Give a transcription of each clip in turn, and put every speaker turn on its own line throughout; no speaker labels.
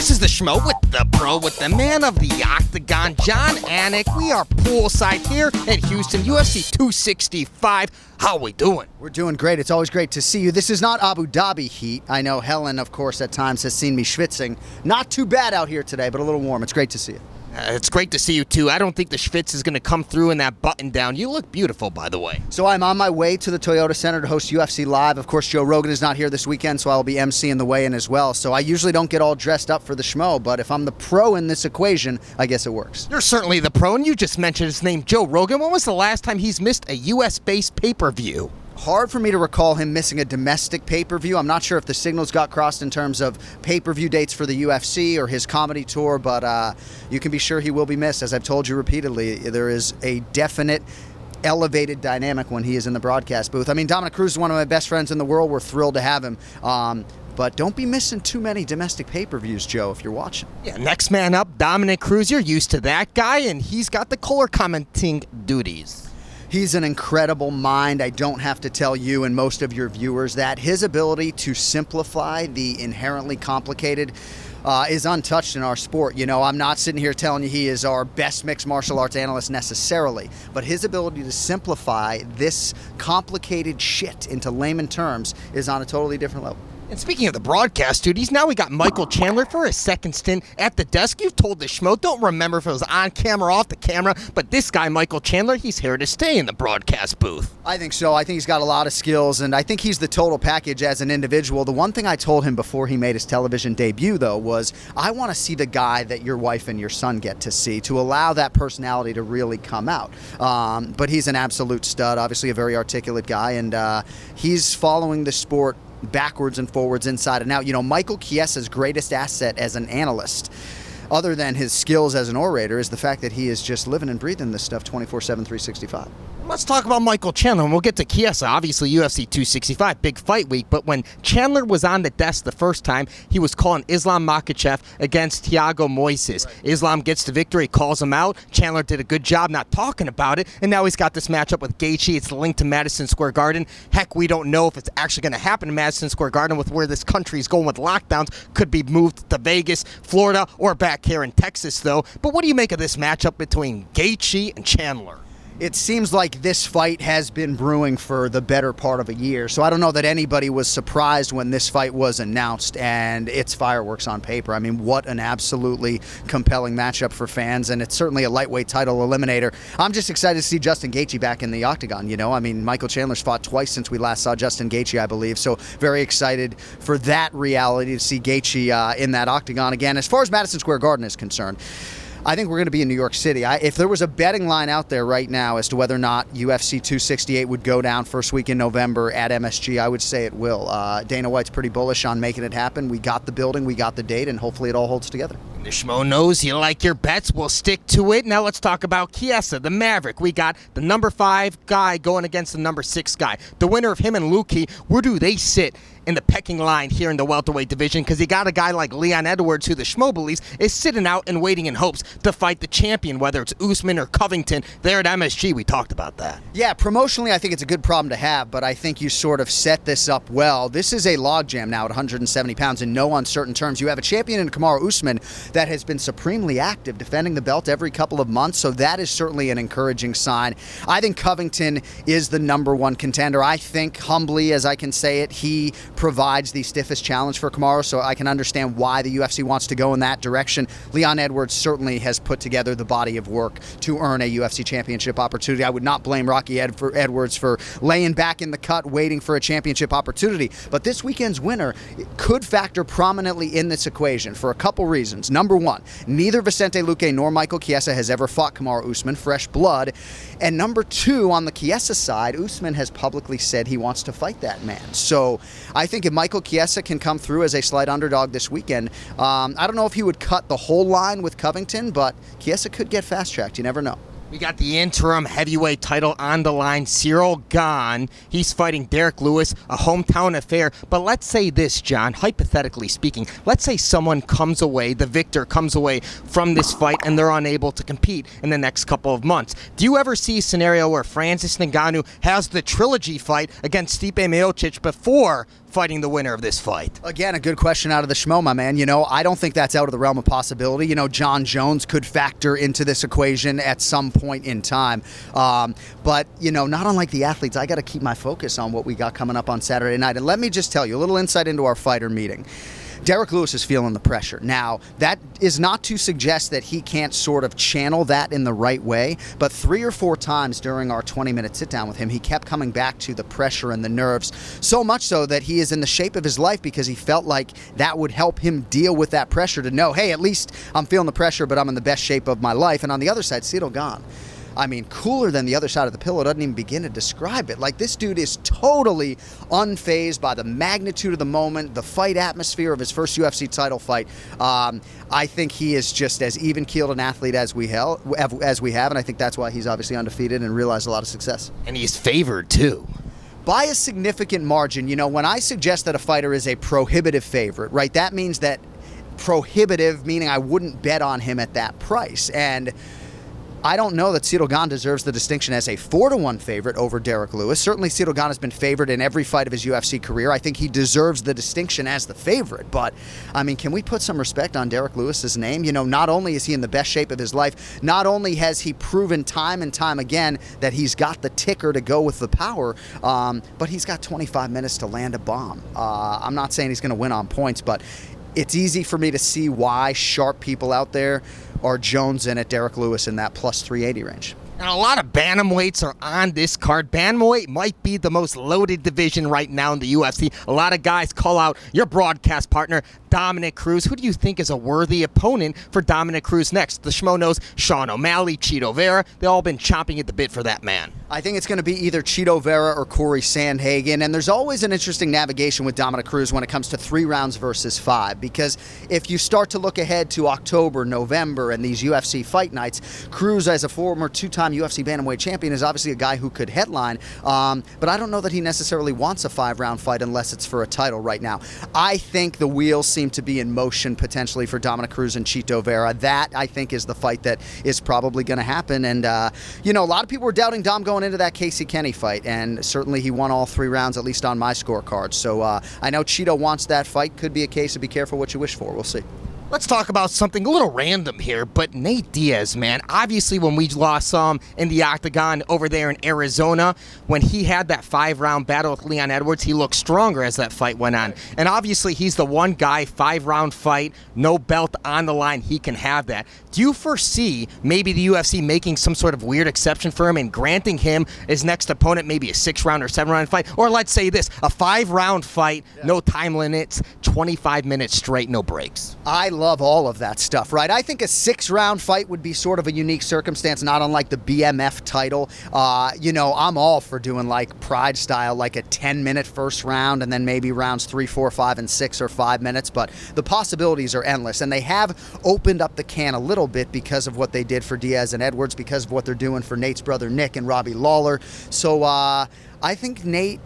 This is the Schmo with the Pro, with the man of the Octagon, Jon Anik. We are poolside here at Houston, UFC 265. How are we doing?
We're doing great. It's always great to see you. This is not Abu Dhabi heat. I know Helen, of course, at times has seen me schwitzing. Not too bad out here today, but a little warm. It's great to see you.
It's great to see you, too. I don't think the schwitz is going to come through in that button down. You look beautiful, by the way.
So I'm on my way to the Toyota Center to host UFC Live. Of course, Joe Rogan is not here this weekend, so I'll be emceeing the weigh-in as well. So I usually don't get all dressed up for the Schmo, but if I'm the pro in this equation, I guess it works.
You're certainly the pro, and you just mentioned his name, Joe Rogan. When was the last time he's missed a U.S.-based pay-per-view?
Hard for me to recall him missing a domestic pay-per-view. I'm not sure if the signals got crossed in terms of pay-per-view dates for the UFC or his comedy tour, but you can be sure he will be missed. As I've told you repeatedly, there is a definite elevated dynamic when he is in the broadcast booth. I mean, Dominick Cruz is one of my best friends in the world. We're thrilled to have him. But don't be missing too many domestic pay-per-views, Joe, if you're watching.
Yeah, next man up, Dominick Cruz. You're used to that guy, and he's got the color commenting duties.
He's an incredible mind. I don't have to tell you and most of your viewers that his ability to simplify the inherently complicated is untouched in our sport. You know, I'm not sitting here telling you he is our best mixed martial arts analyst necessarily, but his ability to simplify this complicated shit into layman terms is on a totally different level.
And speaking of the broadcast duties, now we got Michael Chandler for a second stint at the desk. You've told the Schmo, don't remember if it was on camera or off the camera, but this guy, Michael Chandler, he's here to stay in the broadcast booth.
I think so. I think he's got a lot of skills, and I think he's the total package as an individual. The one thing I told him before he made his television debut, though, was I want to see the guy that your wife and your son get to see, to allow that personality to really come out. But he's an absolute stud, obviously a very articulate guy, and he's following the sport backwards and forwards, inside and out. You know, Michael Chiesa's greatest asset as an analyst, other than his skills as an orator, is the fact that he is just living and breathing this stuff 24/7, 365.
Let's talk about Michael Chandler, and we'll get to Chiesa. Obviously, UFC 265, big fight week, but when Chandler was on the desk the first time, he was calling Islam Makhachev against Thiago Moises. Right. Islam gets the victory, calls him out. Chandler did a good job not talking about it, and now he's got this matchup with Gaethje. It's linked to Madison Square Garden. Heck, we don't know if it's actually going to happen in Madison Square Garden with where this country is going with lockdowns. Could be moved to Vegas, Florida, or back here in Texas, though. But what do you make of this matchup between Gaethje and Chandler?
It seems like this fight has been brewing for the better part of a year, so I don't know that anybody was surprised when this fight was announced, and it's fireworks on paper. I mean, what an absolutely compelling matchup for fans, and it's certainly a lightweight title eliminator. I'm just excited to see Justin Gaethje back in the octagon, you know? I mean, Michael Chandler's fought twice since we last saw Justin Gaethje, I believe, so very excited for that reality to see Gaethje in that octagon again. As far as Madison Square Garden is concerned, I think we're going to be in New York City. If there was a betting line out there right now as to whether or not UFC 268 would go down first week in November at MSG, I would say it will. Dana White's pretty bullish on making it happen. We got the building, we got the date, and hopefully it all holds together.
The Schmo knows you like your bets. We'll stick to it. Now let's talk about Chiesa, the Maverick. We got the number 5 guy going against the number 6 guy. The winner of him and Lukey, where do they sit in the pecking line here in the welterweight division? Because you got a guy like Leon Edwards, who the Schmo believes is sitting out and waiting in hopes to fight the champion, whether it's Usman or Covington. There at MSG, we talked about that.
Yeah, promotionally, I think it's a good problem to have, but I think you sort of set this up well. This is a logjam now at 170 pounds in no uncertain terms. You have a champion in Kamaru Usman that has been supremely active, defending the belt every couple of months, so that is certainly an encouraging sign. I think Covington is the number 1 contender. I think, humbly as I can say it, he provides the stiffest challenge for Kamaru, so I can understand why the UFC wants to go in that direction. Leon Edwards certainly has put together the body of work to earn a UFC championship opportunity. I would not blame Rocky Edwards for laying back in the cut, waiting for a championship opportunity, but this weekend's winner could factor prominently in this equation for a couple reasons. Number 1, neither Vicente Luque nor Michael Chiesa has ever fought Kamaru Usman, fresh blood. And number 2, on the Chiesa side, Usman has publicly said he wants to fight that man. So I think if Michael Chiesa can come through as a slight underdog this weekend, I don't know if he would cut the whole line with Covington, but Chiesa could get fast-tracked. You never know.
We got the interim heavyweight title on the line. Ciryl Gane. He's fighting Derrick Lewis, a hometown affair. But let's say this, John, hypothetically speaking. Let's say someone comes away, the victor comes away from this fight, and they're unable to compete in the next couple of months. Do you ever see a scenario where Francis Ngannou has the trilogy fight against Stipe Miocic before fighting the winner of this fight?
Again, a good question out of the Schmo, my man. I don't think that's out of the realm of possibility. John Jones could factor into this equation at some point in time. But not unlike the athletes, I got to keep my focus on what we got coming up on Saturday night. And let me just tell you a little insight into our fighter meeting. Derrick Lewis is feeling the pressure. Now, that is not to suggest that he can't sort of channel that in the right way, but 3 or 4 times during our 20-minute sit-down with him, he kept coming back to the pressure and the nerves, so much so that he is in the shape of his life because he felt like that would help him deal with that pressure to know, hey, at least I'm feeling the pressure, but I'm in the best shape of my life. And on the other side, Ciryl Gane. I mean, cooler than the other side of the pillow, doesn't even begin to describe it. Like, this dude is totally unfazed by the magnitude of the moment, the fight atmosphere of his first UFC title fight. I think he is just as even-keeled an athlete as we have, and I think that's why he's obviously undefeated and realized a lot of success.
And he's favored, too.
By a significant margin. When I suggest that a fighter is a prohibitive favorite, right, that means that prohibitive, meaning I wouldn't bet on him at that price. And I don't know that Ciryl Gane deserves the distinction as a 4-1 favorite over Derrick Lewis. Certainly, Ciryl Gane has been favored in every fight of his UFC career. I think he deserves the distinction as the favorite. But, I mean, can we put some respect on Derrick Lewis's name? Not only is he in the best shape of his life, not only has he proven time and time again that he's got the ticker to go with the power, but he's got 25 minutes to land a bomb. I'm not saying he's going to win on points, but it's easy for me to see why sharp people out there are jonesing at Derrick Lewis in that plus 380 range.
And a lot of bantamweights are on this card. Bantamweight might be the most loaded division right now in the UFC. A lot of guys call out your broadcast partner, Dominick Cruz. Who do you think is a worthy opponent for Dominick Cruz next? The Schmo knows Sean O'Malley, Chito Vera. They've all been chomping at the bit for that man.
I think it's going to be either Chito Vera or Corey Sandhagen. And there's always an interesting navigation with Dominick Cruz when it comes to 3 rounds versus 5. Because if you start to look ahead to October, November, and these UFC fight nights, Cruz, as a former 2-time UFC bantamweight champion, is obviously a guy who could headline. But I don't know that he necessarily wants a 5-round fight unless it's for a title right now. I think the wheels seem to be in motion potentially for Dominick Cruz and Chito Vera. That, I think, is the fight that is probably going to happen. And, a lot of people were doubting Dom going into that Casey Kenny fight, and certainly he won all 3 rounds, at least on my scorecard. So I know Chito wants that fight. Could be a case of be careful what you wish for. We'll see.
Let's talk about something a little random here, but Nate Diaz, man, obviously when we last saw him in the octagon over there in Arizona, when he had that 5-round battle with Leon Edwards, he looked stronger as that fight went on. And obviously he's the one guy, 5-round fight, no belt on the line, he can have that. Do you foresee maybe the UFC making some sort of weird exception for him and granting him his next opponent maybe a 6-round or 7-round fight? Or let's say this, a 5-round fight, no time limits, 25 minutes straight, no breaks.
I love all of that stuff, right? I think a 6-round fight would be sort of a unique circumstance, not unlike the BMF title. I'm all for doing like Pride style, like a 10-minute first round and then maybe rounds 3, 4, 5, and 6 or 5 minutes. But the possibilities are endless, and they have opened up the can a little bit because of what they did for Diaz and Edwards, because of what they're doing for Nate's brother Nick and Robbie Lawler. So I think Nate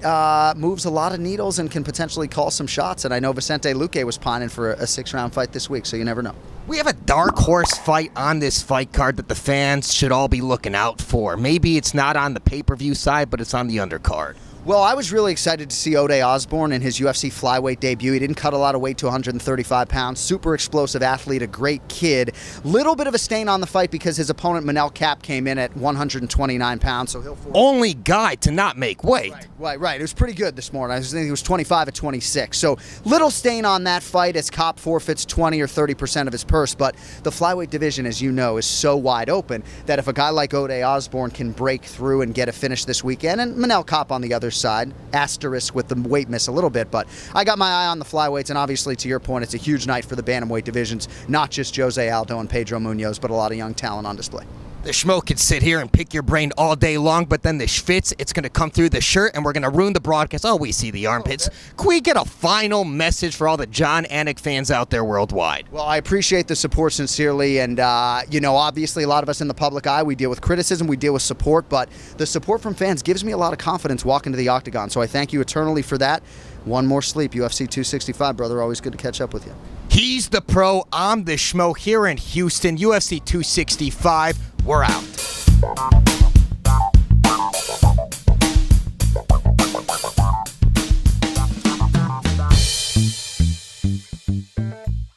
moves a lot of needles and can potentially call some shots. And I know Vicente Luque was pining for a 6-round fight this week, so you never know.
We have a dark horse fight on this fight card that the fans should all be looking out for. Maybe it's not on the pay-per-view side, but it's on the undercard.
Well, I was really excited to see Ode Osborne in his UFC flyweight debut. He didn't cut a lot of weight to 135 pounds. Super explosive athlete, a great kid. Little bit of a stain on the fight because his opponent, Manel Kape, came in at 129 pounds. So he'll
only guy to not make weight.
Right. It was pretty good this morning. I think he was 25 at 26. So little stain on that fight as Kape forfeits 20 or 30% of his purse. But the flyweight division, as you know, is so wide open that if a guy like Ode Osborne can break through and get a finish this weekend, and Manel Kape on the other side, asterisk with the weight miss a little bit, but I got my eye on the flyweights, and obviously, to your point, it's a huge night for the bantamweight divisions, not just Jose Aldo and Pedro Munoz, but a lot of young talent on display.
The Schmo could sit here and pick your brain all day long, but then the schwitz, it's going to come through the shirt, and we're going to ruin the broadcast. Oh, we see the armpits. Can we get a final message for all the Jon Anik fans out there worldwide?
Well, I appreciate the support sincerely, and, obviously a lot of us in the public eye, we deal with criticism, we deal with support, but the support from fans gives me a lot of confidence walking to the octagon, so I thank you eternally for that. One more sleep, UFC 265, brother. Always good to catch up with you.
He's the pro, I'm the Schmo here in Houston, UFC 265. We're out.